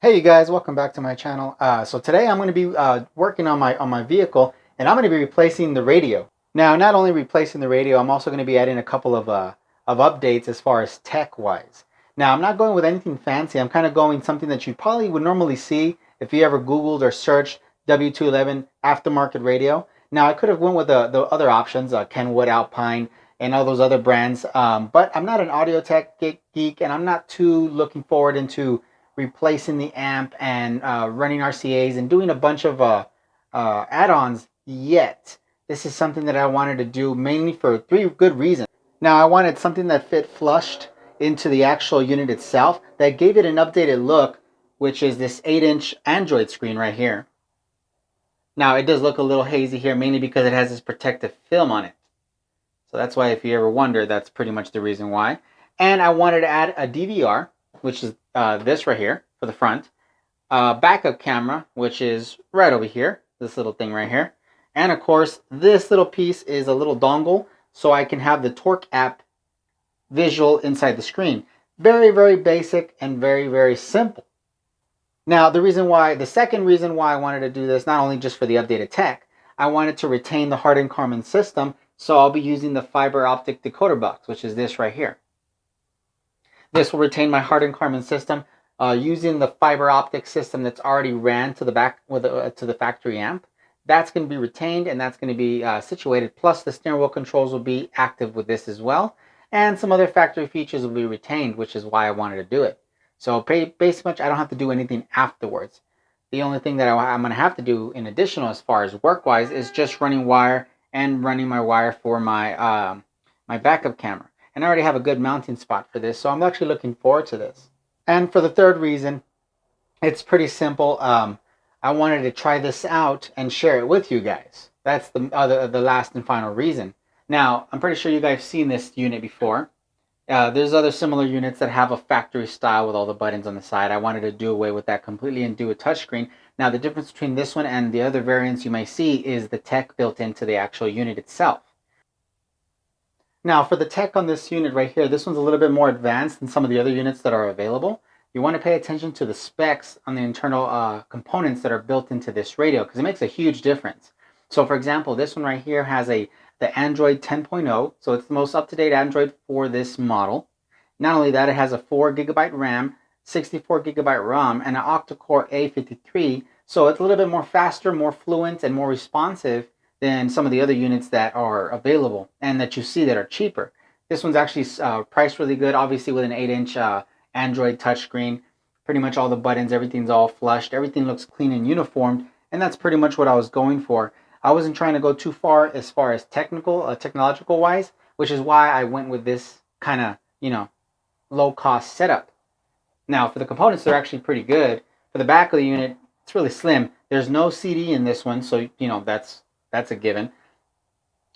Hey you guys, welcome back to my channel. So today I'm going to be working on my vehicle, and I'm going to be replacing the radio. Now, not only replacing the radio, I'm also going to be adding a couple of updates as far as tech wise. Now, I'm not going with anything fancy. I'm kind of going something that you probably would normally see if you ever Googled or searched W211 aftermarket radio. Now, I could have went with the other options, Kenwood, Alpine, and all those other brands. But I'm not an audio tech geek, and I'm not too looking forward into replacing the amp and running RCAs and doing a bunch of add-ons yet. This is something that I wanted to do mainly for three good reasons. Now, I wanted something that fit flushed into the actual unit itself, that gave it an updated look, which is this 8-inch Android screen right here. Now, it does look a little hazy here, mainly because it has this protective film on it. So that's why, if you ever wonder, that's pretty much the reason why. And I wanted to add a DVR, which is this right here for the front, backup camera, which is right over here, this little thing right here, and of course this little piece is a little dongle, so I can have the Torque app visual inside the screen. Very, very basic and very, very simple. Now, the second reason why I wanted to do this, not only just for the updated tech, I wanted to retain the hardened Karman system, so I'll be using the fiber optic decoder box, which is this right here. This will retain my hardened Karman system using the fiber optic system that's already ran to the back with to the factory amp. That's going to be retained, and that's going to be situated. Plus, the steering wheel controls will be active with this as well, and some other factory features will be retained, which is why I wanted to do it. So basically, I don't have to do anything afterwards. The only thing that I'm going to have to do in additional, as far as work-wise, is just running wire and running my wire for my my backup camera. And I already have a good mounting spot for this, so I'm actually looking forward to this. And for the third reason, it's pretty simple. I wanted to try this out and share it with you guys. That's the last and final reason. Now, I'm pretty sure you guys have seen this unit before. There's other similar units that have a factory style with all the buttons on the side. I wanted to do away with that completely and do a touchscreen. Now, the difference between this one and the other variants you may see is the tech built into the actual unit itself. Now, for the tech on this unit right here, this one's a little bit more advanced than some of the other units that are available. You want to pay attention to the specs on the internal components that are built into this radio, because it makes a huge difference. So, for example, this one right here has the Android 10.0, so it's the most up-to-date Android for this model. Not only that, it has a 4GB RAM, 64GB ROM, and an octa-core A53, so it's a little bit more faster, more fluent, and more responsive than some of the other units that are available and that you see that are cheaper. This one's actually priced really good, obviously with an 8-inch Android touchscreen. Pretty much all the buttons, everything's all flushed, everything looks clean and uniformed, and that's pretty much what I was going for. I wasn't trying to go too far as technological wise, which is why I went with this kind of, low cost setup. Now, for the components, they're actually pretty good. For the back of the unit, it's really slim. There's no CD in this one, so that's a given.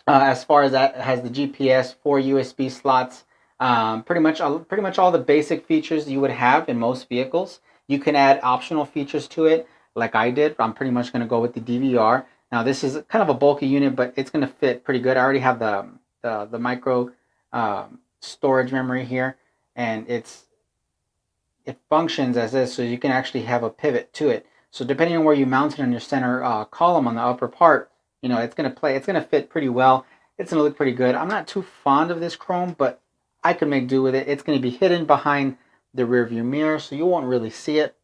As far as that, it has the GPS, 4 USB slots, pretty much all the basic features you would have in most vehicles. You can add optional features to it, like I did. I'm pretty much going to go with the DVR. Now, this is kind of a bulky unit, but it's going to fit pretty good. I already have the micro storage memory here, and it functions as this, so you can actually have a pivot to it. So depending on where you mount it on your center column on the upper part, it's going to fit pretty well. It's going to look pretty good. I'm not too fond of this chrome, but I can make do with it. It's going to be hidden behind the rear view mirror, so you won't really see it.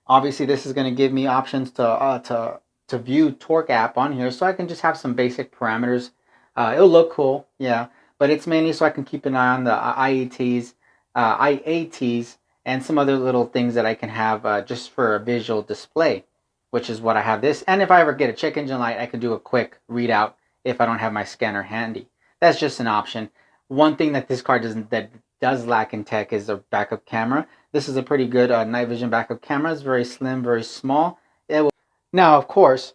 Obviously, this is going to give me options to view Torque app on here, so I can just have some basic parameters. It'll look cool, yeah, but it's mainly so I can keep an eye on the IATs, and some other little things that I can have just for a visual display, which is what I have this. And if I ever get a check engine light, I can do a quick readout if I don't have my scanner handy. That's just an option. One thing that this car does lack in tech is a backup camera. This is a pretty good night vision backup camera. It's very slim, very small. Now, of course,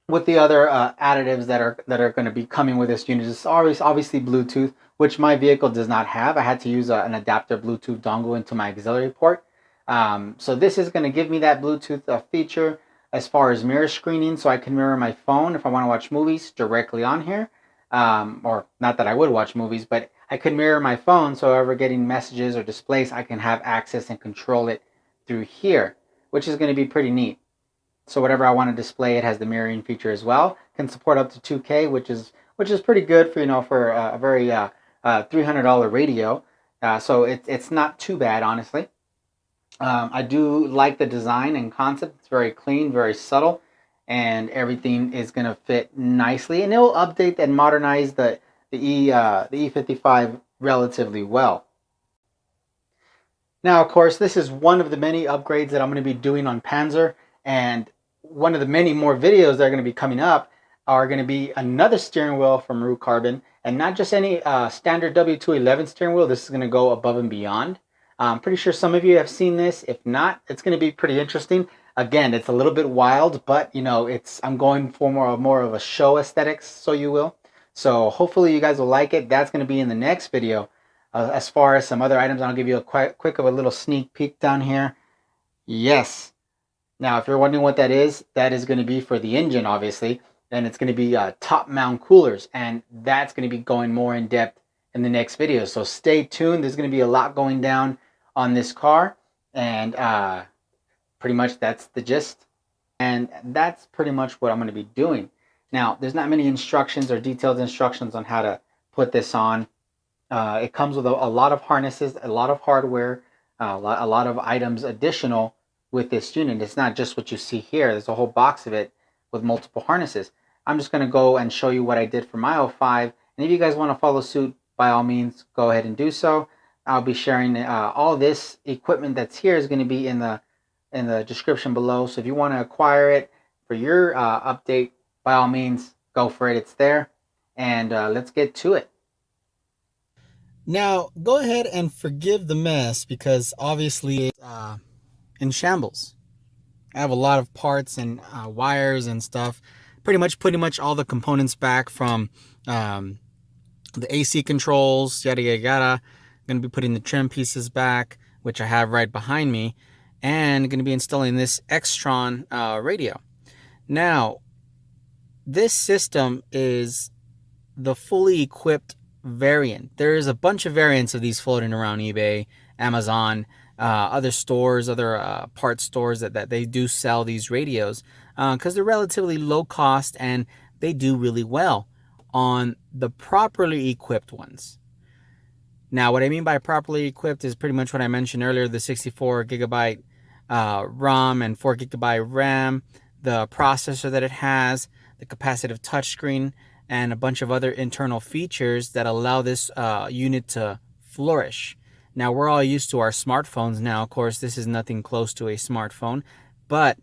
with the other additives that are going to be coming with this unit, is obviously Bluetooth, which my vehicle does not have. I had to use an adapter Bluetooth dongle into my auxiliary port. So this is going to give me that Bluetooth feature as far as mirror screening, so I can mirror my phone if I want to watch movies directly on here. Or not that I would watch movies, but I could mirror my phone, so if ever getting messages or displays, I can have access and control it through here, which is going to be pretty neat. So whatever I want to display, it has the mirroring feature as well. Can support up to 2K, which is pretty good for, you know, for a very $300 radio. So it's not too bad, honestly. I do like the design and concept. It's very clean, very subtle, and everything is going to fit nicely. And it will update and modernize the E55 relatively well. Now, of course, this is one of the many upgrades that I'm going to be doing on Panzer, and one of the many more videos that are going to be coming up are going to be another steering wheel from Rue Carbon, and not just any standard W211 steering wheel. This is going to go above and beyond. I'm pretty sure some of you have seen this. If not, it's going to be pretty interesting. Again, it's a little bit wild, but you know, I'm going for more of a show aesthetics, so you will. So hopefully you guys will like it. That's going to be in the next video. As far as some other items, I'll give you a quick of a little sneak peek down here. Yes. Now, if you're wondering what that is going to be for the engine, obviously, and it's going to be top mount coolers, and that's going to be going more in depth in the next video. So stay tuned. There's going to be a lot going down on this car, and pretty much that's the gist, and that's pretty much what I'm going to be doing. Now, there's not many instructions or detailed instructions on how to put this on. It comes with a lot of harnesses, a lot of hardware, a lot of items additional with this unit. It's not just what you see here. There's a whole box of it with multiple harnesses. I'm just going to go and show you what I did for my 05, and if you guys want to follow suit, by all means, go ahead and do so. I'll be sharing all this equipment that's here is going to be in the description below. So if you want to acquire it for your update, by all means, go for it. It's there, and let's get to it. Now, go ahead and forgive the mess, because obviously it's in shambles. I have a lot of parts and wires and stuff. Pretty much all the components back from the AC controls, yada yada yada. I'm going to be putting the trim pieces back, which I have right behind me, and going to be installing this Extron radio. Now, this system is the fully equipped variant. There is a bunch of variants of these floating around eBay, Amazon, other stores, other parts stores that they do sell these radios, because they're relatively low cost and they do really well on the properly equipped ones. Now, what I mean by properly equipped is pretty much what I mentioned earlier: the 64 gigabyte ROM and 4 gigabyte RAM, the processor that it has, the capacitive touchscreen, and a bunch of other internal features that allow this unit to flourish. Now, we're all used to our smartphones now. Of course, this is nothing close to a smartphone, but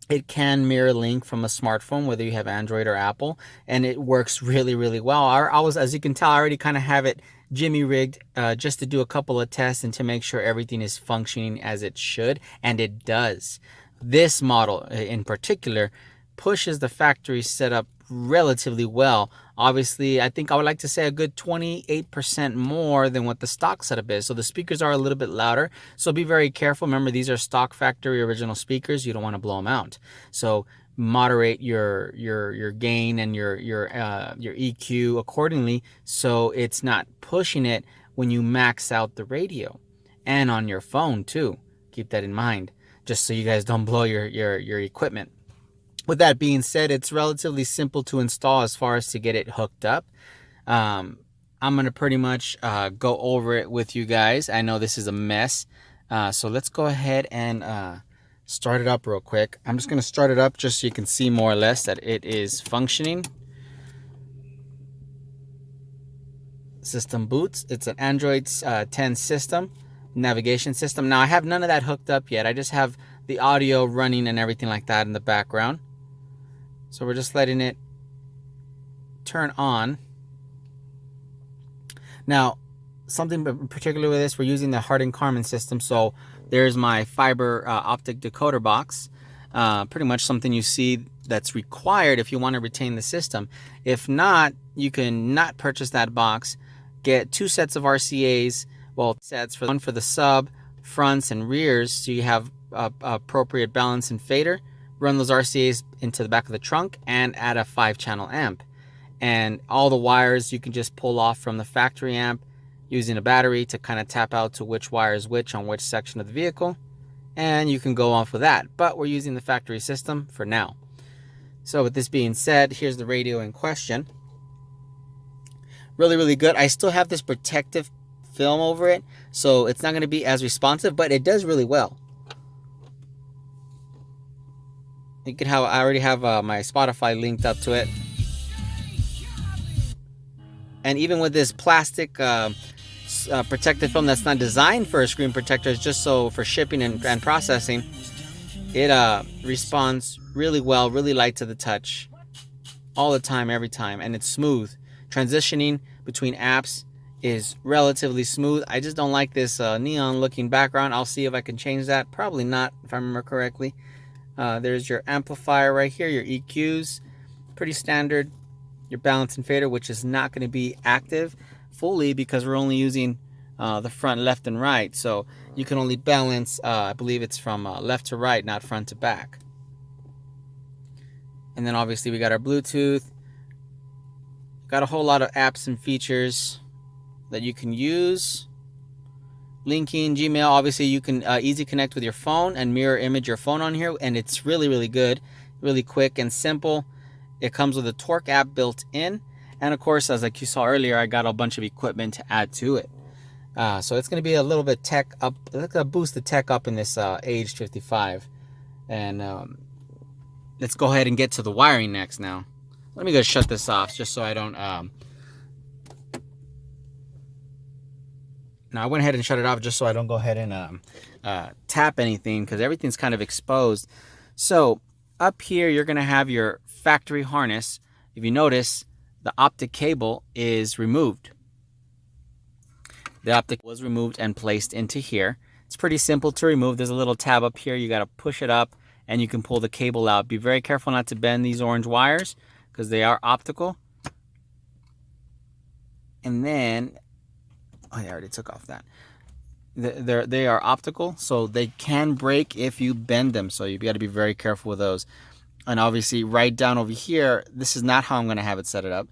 it can mirror link from a smartphone, whether you have Android or Apple, and it works really, really well. I was, as you can tell, I already kind of have it jimmy rigged just to do a couple of tests and to make sure everything is functioning as it should, and it does. This model in particular pushes the factory setup relatively well. Obviously, I think I would like to say a good 28% more than what the stock setup is. So the speakers are a little bit louder, so be very careful. Remember, these are stock factory original speakers. You don't want to blow them out. So moderate your gain and your EQ accordingly, so it's not pushing it when you max out the radio. And on your phone too, keep that in mind, just so you guys don't blow your equipment. With that being said, it's relatively simple to install as far as to get it hooked up. I'm going to pretty much go over it with you guys. I know this is a mess, so let's go ahead and start it up real quick. I'm just going to start it up just so you can see more or less that it is functioning. System boots. It's an Android 10 system, navigation system. Now, I have none of that hooked up yet. I just have the audio running and everything like that in the background. So we're just letting it turn on. Now, something in particular with this, we're using the Hardin-Karman system. So there's my fiber optic decoder box. Pretty much something you see that's required if you want to retain the system. If not, you can not purchase that box. Get 2 sets of RCAs, well, sets, for one for the sub, fronts, and rears, so you have appropriate balance and fader. Run those RCAs into the back of the trunk and add a 5-channel amp. And all the wires you can just pull off from the factory amp using a battery to kind of tap out to which wire is which on which section of the vehicle. and you can go off with that. But we're using the factory system for now. So with this being said, here's the radio in question. Really, really good. I still have this protective film over it, so it's not going to be as responsive, but it does really well. You can have, I already have my Spotify linked up to it. And even with this plastic protective film that's not designed for a screen protector, it's just so for shipping and processing, it responds really well, really light to the touch, all the time, every time, and it's smooth. Transitioning between apps is relatively smooth. I just don't like this neon looking background. I'll see if I can change that. Probably not, if I remember correctly. There's your amplifier right here, your EQs, pretty standard. Your balance and fader, which is not going to be active fully because we're only using the front, left, and right. So you can only balance, I believe it's from left to right, not front to back. And then obviously we got our Bluetooth. Got a whole lot of apps and features that you can use. Linking, Gmail, obviously you can easy connect with your phone and mirror image your phone on here, and it's really, really good, really quick and simple. It comes with a Torque app built in, and of course, as like you saw earlier, I got a bunch of equipment to add to it. So it's going to be a little bit tech up, it's going to boost the tech up in this aged 55. And let's go ahead and get to the wiring next now. Let me go shut this off just so I don't... Now I went ahead and shut it off just so I don't go ahead and tap anything, because everything's kind of exposed. So up here, you're going to have your factory harness. If you notice, the optic cable is removed. The optic was removed and placed into here. It's pretty simple to remove. There's a little tab up here. You got to push it up and you can pull the cable out. Be very careful not to bend these orange wires because they are optical. And then, oh, I already took off that. They are optical, so they can break if you bend them. So you've got to be very careful with those. And obviously right down over here, this is not how I'm going to have it set it up.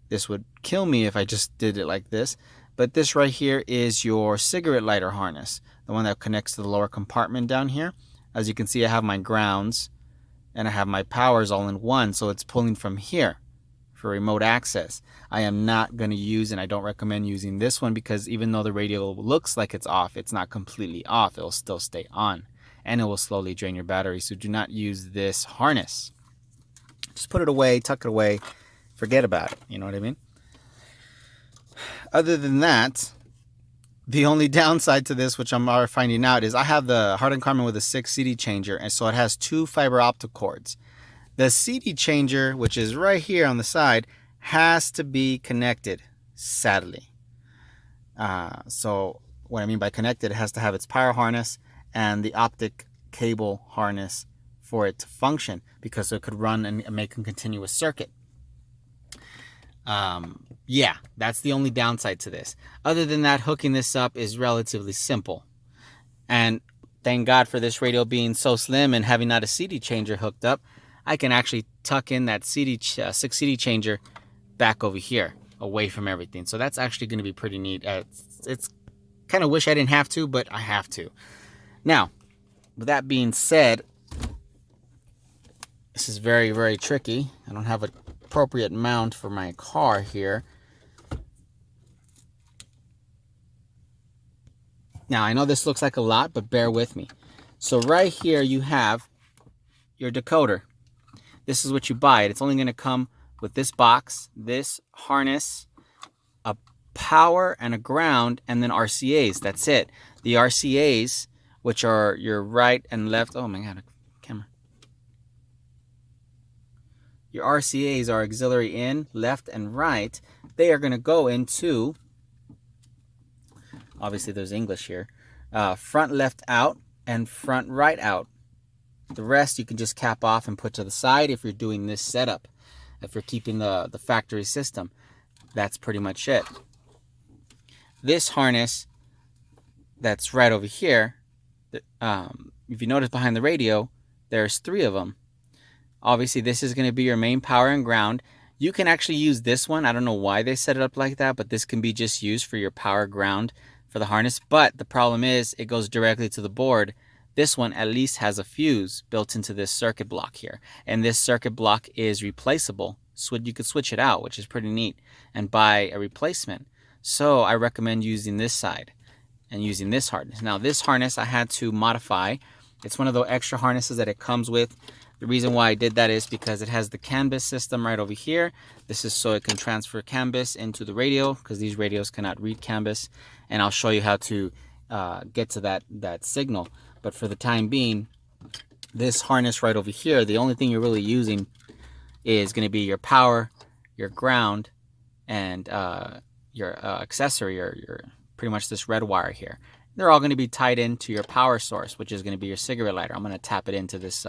This would kill me if I just did it like this. But this right here is your cigarette lighter harness, the one that connects to the lower compartment down here. As you can see, I have my grounds and I have my powers all in one. So it's pulling from here for remote access. I am not going to use, and I don't recommend using this one, because even though the radio looks like it's off, it's not completely off. It will still stay on, and it will slowly drain your battery. So do not use this harness. Just put it away, tuck it away, forget about it. You know what I mean? Other than that, the only downside to this, which I'm already finding out, is I have the Hardin Carmen with a 6 CD changer, and so it has 2 fiber optic cords. The CD changer, which is right here on the side, has to be connected, sadly. So what I mean by connected, it has to have its power harness and the optic cable harness for it to function, because it could run and make a continuous circuit. Yeah, that's the only downside to this. Other than that, hooking this up is relatively simple. And thank God for this radio being so slim and having not a CD changer hooked up, I can actually tuck in that 6 CD changer back over here, away from everything. So that's actually going to be pretty neat. It's kind of wish I didn't have to, but I have to. Now, with that being said, this is very, very tricky. I don't have an appropriate mount for my car here. Now, I know this looks like a lot, but bear with me. So right here you have your decoder. This is what you buy. It's only going to come with this box, this harness, a power and a ground, and then RCAs. That's it. The RCAs, which are your right and left. Oh my God, camera. Your RCAs are auxiliary in, left, and right. They are going to go into, obviously there's English here, front left out and front right out. The rest you can just cap off and put to the side if you're doing this setup. If you're keeping the factory system, that's pretty much it. This harness that's right over here, if you notice behind the radio, there's 3 of them. Obviously, this is going to be your main power and ground. You can actually use this one. I don't know why they set it up like that, but this can be just used for your power ground for the harness. But the problem is it goes directly to the board. This one at least has a fuse built into this circuit block here. And this circuit block is replaceable. So you could switch it out, which is pretty neat, and buy a replacement. So I recommend using this side and using this harness. Now this harness I had to modify. It's one of those extra harnesses that it comes with. The reason why I did that is because it has the CAN bus system right over here. This is so it can transfer CAN bus into the radio, because these radios cannot read CAN bus. And I'll show you how to get to that signal. But for the time being, this harness right over here, the only thing you're really using is going to be your power, your ground, and your accessory, or your pretty much this red wire here. They're all going to be tied into your power source, which is going to be your cigarette lighter. I'm going to tap it into this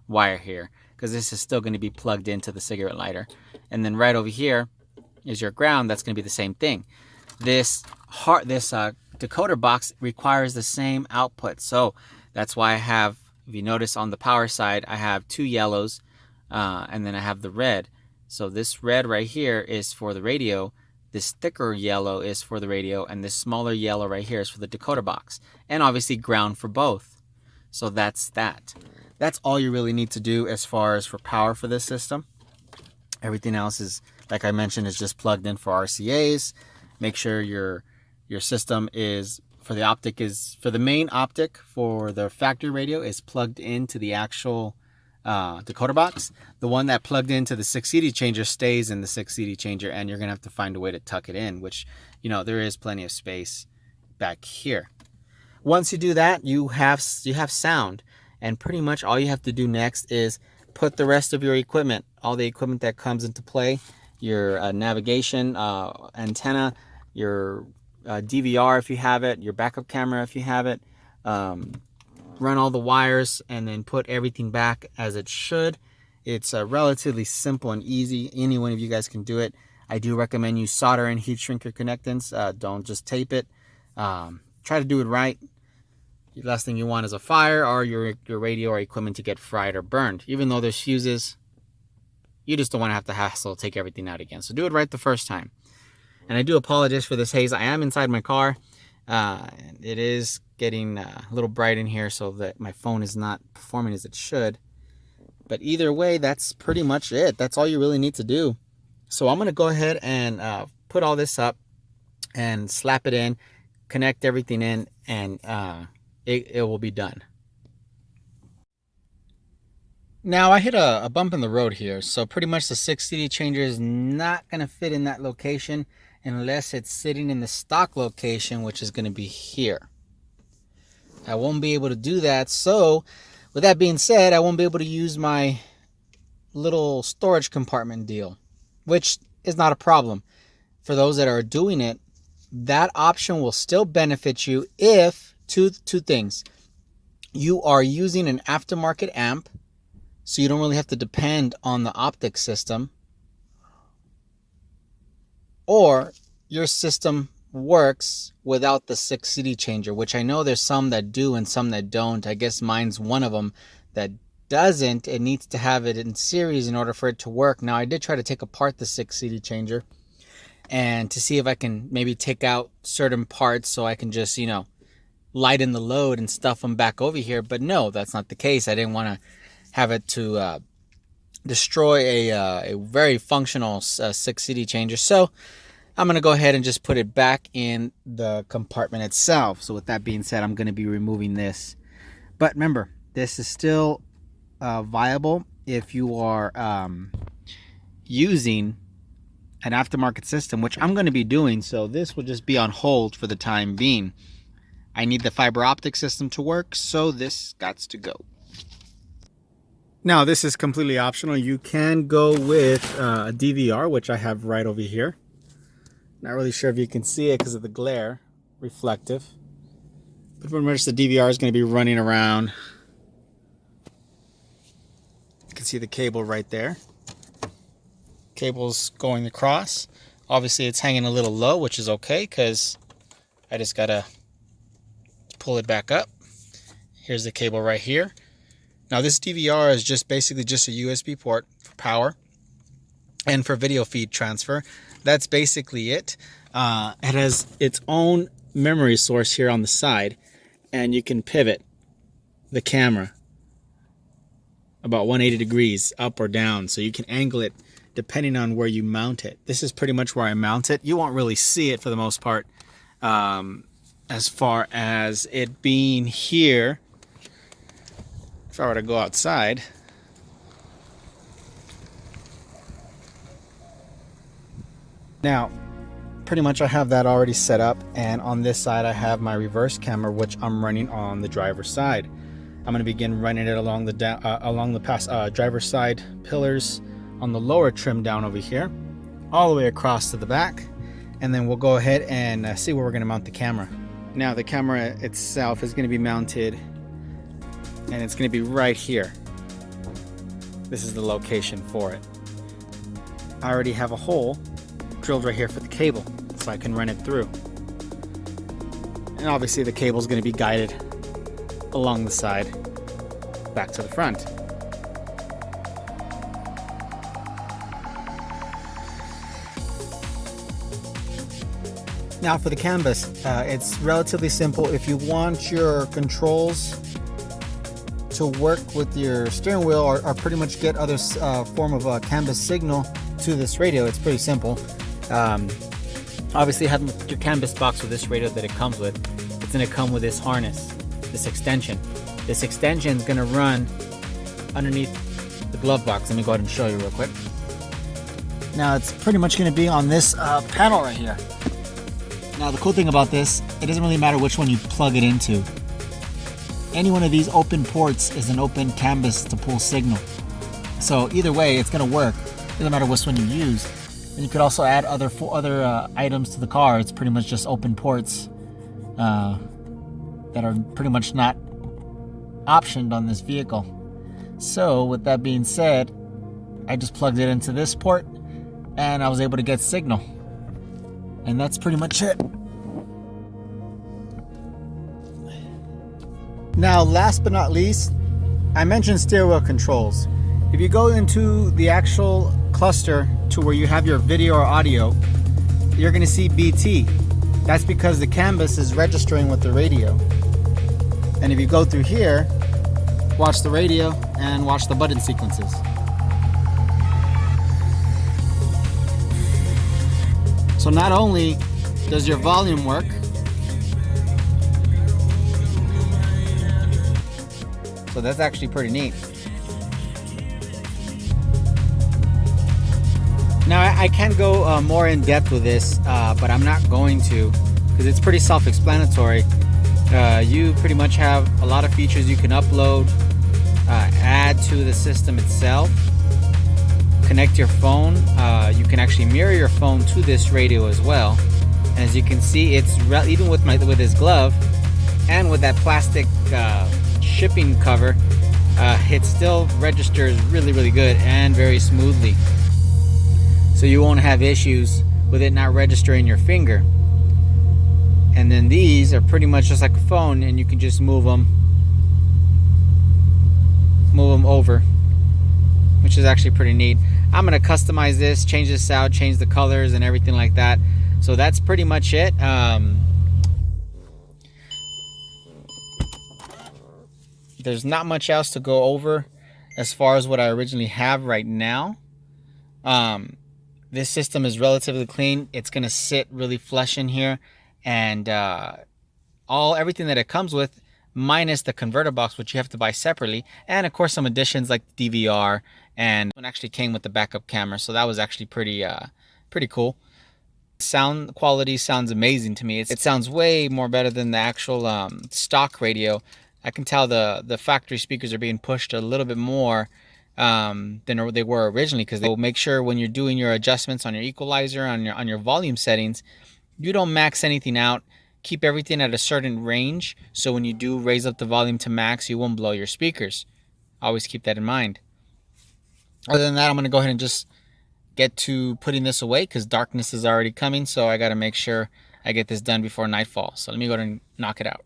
wire here, because this is still going to be plugged into the cigarette lighter. And then right over here is your ground. That's going to be the same thing. This decoder box requires the same output, so that's why I have, if you notice on the power side, I have 2 yellows, and then I have the red. So this red right here is for the radio, this thicker yellow is for the radio, and this smaller yellow right here is for the decoder box, and obviously ground for both. So that's that. That's all you really need to do as far as for power for this system. Everything else is, like I mentioned, is just plugged in for RCAs. Make sure your system is, for the optic, is for the main optic for the factory radio is plugged into the actual decoder box. The one that plugged into the 6 CD changer stays in the 6 CD changer, and you're gonna have to find a way to tuck it in, which, you know, there is plenty of space back here. Once you do that, you have sound, and pretty much all you have to do next is put the rest of your equipment, all the equipment that comes into play, your navigation antenna, your DVR if you have it, your backup camera if you have it, run all the wires, and then put everything back as it should. It's relatively simple and easy. Any one of you guys can do it. I do recommend you solder and heat shrink your connectors. Don't just tape it. Try to do it right. The last thing you want is a fire or your radio or equipment to get fried or burned. Even though there's fuses, you just don't want to have to hassle take everything out again. So do it right the first time. And I do apologize for this haze. I am inside my car. It is getting a little bright in here, so that my phone is not performing as it should. But either way, that's pretty much it. That's all you really need to do. So I'm going to go ahead and put all this up and slap it in, connect everything in, and it will be done. Now I hit a bump in the road here, so pretty much the 6 CD changer is not going to fit in that location unless it's sitting in the stock location, which is going to be here. I won't be able to do that, so with that being said, I won't be able to use my little storage compartment deal, which is not a problem. For those that are doing it, that option will still benefit you if two things. You are using an aftermarket amp, so you don't really have to depend on the optic system, or your system works without the 6 CD changer, which I know there's some that do and some that don't. I guess mine's one of them that doesn't. It needs to have it in series in order for it to work. Now I did try to take apart the 6 CD changer and to see if I can maybe take out certain parts so I can just, you know, lighten the load and stuff them back over here, but no, that's not the case. I didn't want to have it to destroy a very functional 6 CD changer, so I'm going to go ahead and just put it back in the compartment itself. So with that being said, I'm going to be removing this. But remember, this is still viable if you are using an aftermarket system, which I'm going to be doing. So this will just be on hold for the time being. I need the fiber optic system to work, so this got to go. Now this is completely optional. You can go with a DVR, which I have right over here. Not really sure if you can see it because of the glare, reflective. But pretty much the DVR is going to be running around. You can see the cable right there. Cable's going across. Obviously it's hanging a little low, which is okay because I just got to pull it back up. Here's the cable right here. Now this DVR is just basically just a USB port for power and for video feed transfer. That's basically it. It has its own memory source here on the side, and you can pivot the camera about 180 degrees up or down, so you can angle it depending on where you mount it. This is pretty much where I mount it. You won't really see it for the most part, as far as it being here. If I were to go outside, now pretty much I have that already set up, and on this side I have my reverse camera, which I'm running on the driver's side. I'm going to begin running it along the driver's side pillars on the lower trim down over here, all the way across to the back, and then we'll go ahead and see where we're going to mount the camera. Now the camera itself is going to be mounted, and it's going to be right here. This is the location for it. I already have a hole drilled right here for the cable, so I can run it through. And obviously the cable is going to be guided along the side back to the front. Now for the canvas, it's relatively simple. If you want your controls to work with your steering wheel, or pretty much get other form of a canvas signal to this radio, it's pretty simple. Obviously having your canvas box with this radio that it comes with, it's going to come with this harness, this extension. This extension is going to run underneath the glove box. Let me go ahead and show you real quick. Now it's pretty much going to be on this panel right here. Now the cool thing about this, it doesn't really matter which one you plug it into. Any one of these open ports is an open canvas to pull signal. So either way, it's going to work. It doesn't matter which one you use. And you could also add other items to the car. It's pretty much just open ports that are pretty much not optioned on this vehicle. So with that being said, I just plugged it into this port and I was able to get signal. And that's pretty much it. Now, last but not least, I mentioned steering wheel controls. If you go into the actual cluster to where you have your video or audio, you're going to see BT. That's because the canvas is registering with the radio. And if you go through here, watch the radio and watch the button sequences. So not only does your volume work, so that's actually pretty neat. Now I can go more in depth with this, but I'm not going to, because it's pretty self-explanatory. You pretty much have a lot of features you can upload, add to the system itself, connect your phone. You can actually mirror your phone to this radio as well. And as you can see, it's even with this glove and with that plastic shipping cover, it still registers really good and very smoothly. So you won't have issues with it not registering your finger. And then these are pretty much just like a phone, and you can just move them over, which is actually pretty neat. I'm going to customize this, change this out, change the colors and everything like that. So that's pretty much it. There's not much else to go over as far as what I originally have right now. This system is relatively clean. It's going to sit really flush in here, and everything that it comes with, minus the converter box, which you have to buy separately, and of course some additions like DVR, and one actually came with the backup camera, so that was actually pretty cool. Sound quality sounds amazing to me. It sounds way more better than the actual stock radio. I can tell the factory speakers are being pushed a little bit more than they were originally, because they will make sure when you're doing your adjustments on your equalizer, on your volume settings, you don't max anything out. Keep everything at a certain range, so when you do raise up the volume to max, you won't blow your speakers. Always keep that in mind. Other than that, I'm going to go ahead and just get to putting this away, because darkness is already coming, so I got to make sure I get this done before nightfall. So let me go ahead and knock it out.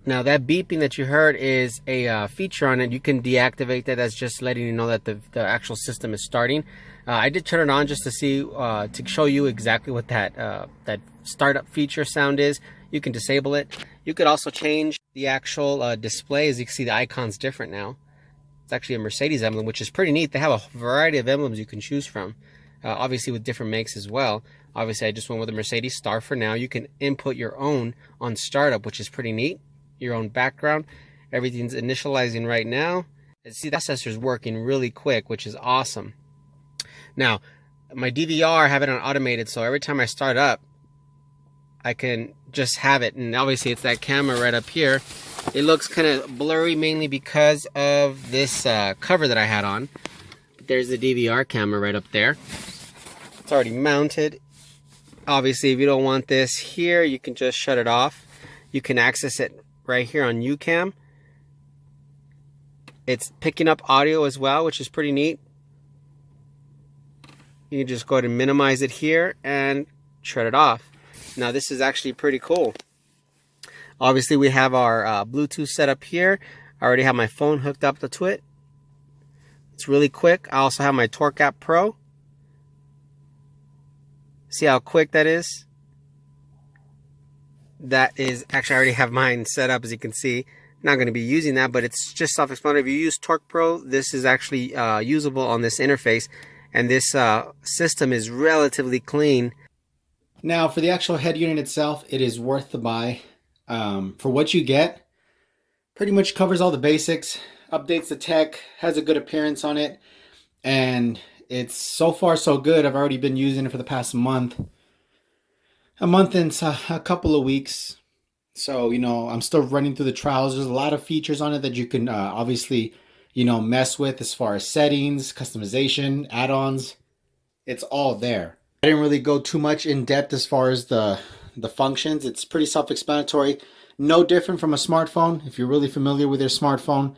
Now that beeping that you heard is a feature on it. You can deactivate that. That's just letting you know that the actual system is starting. I did turn it on just to see, to show you exactly what that startup feature sound is. You can disable it. You could also change the actual display. As you can see, the icon's different now. It's actually a Mercedes emblem, which is pretty neat. They have a variety of emblems you can choose from, obviously with different makes as well. Obviously, I just went with a Mercedes Star for now. You can input your own on startup, which is pretty neat. Your own background. Everything's initializing right now. And see, the processor's working really quick, which is awesome. Now, my DVR, I have it on automated, so every time I start up, I can just have it. And obviously, it's that camera right up here. It looks kind of blurry, mainly because of this cover that I had on. But there's the DVR camera right up there. It's already mounted. Obviously, if you don't want this here, you can just shut it off. You can access it right here on UCam. It's picking up audio as well, which is pretty neat. You can just go ahead and minimize it here and shut it off. Now this is actually pretty cool. Obviously we have our Bluetooth set up here. I already have my phone hooked up to it. It's really quick. I also have my Torque App Pro. See how quick that is? That is actually, I already have mine set up, as you can see. Not going to be using that, but it's just self-explanatory. If you use Torque Pro, this is actually usable on this interface, and this system is relatively clean. Now, for the actual head unit itself, it is worth the buy. For what you get, pretty much covers all the basics, updates the tech, has a good appearance on it, and it's so far so good. I've already been using it for the past month. A month and a couple of weeks. So, you know, I'm still running through the trials. There's a lot of features on it that you can obviously, you know, mess with as far as settings, customization, add-ons. It's all there. I didn't really go too much in depth as far as the functions. It's pretty self-explanatory. No different from a smartphone. If you're really familiar with your smartphone,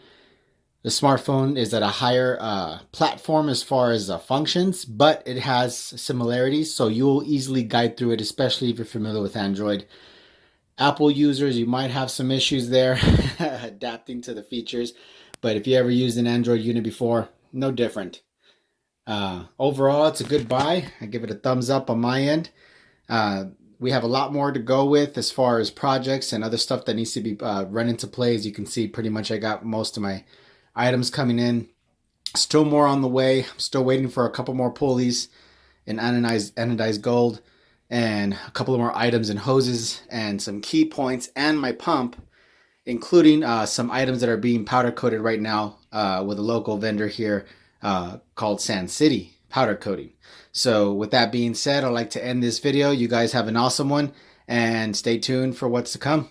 the smartphone is at a higher platform as far as functions, but it has similarities, so you'll easily guide through it, especially if you're familiar with Android. Apple users, you might have some issues there adapting to the features, but if you ever used an Android unit before, no different. Overall, it's a good buy. I give it a thumbs up on my end. We have a lot more to go with as far as projects and other stuff that needs to be run into play. As you can see, pretty much I got most of my items coming in. Still more on the way. I'm still waiting for a couple more pulleys in anodized gold, and a couple of more items and hoses, and some key points, and my pump, including some items that are being powder coated right now with a local vendor here called Sand City Powder Coating. So with that being said, I'd like to end this video. You guys have an awesome one, and stay tuned for what's to come.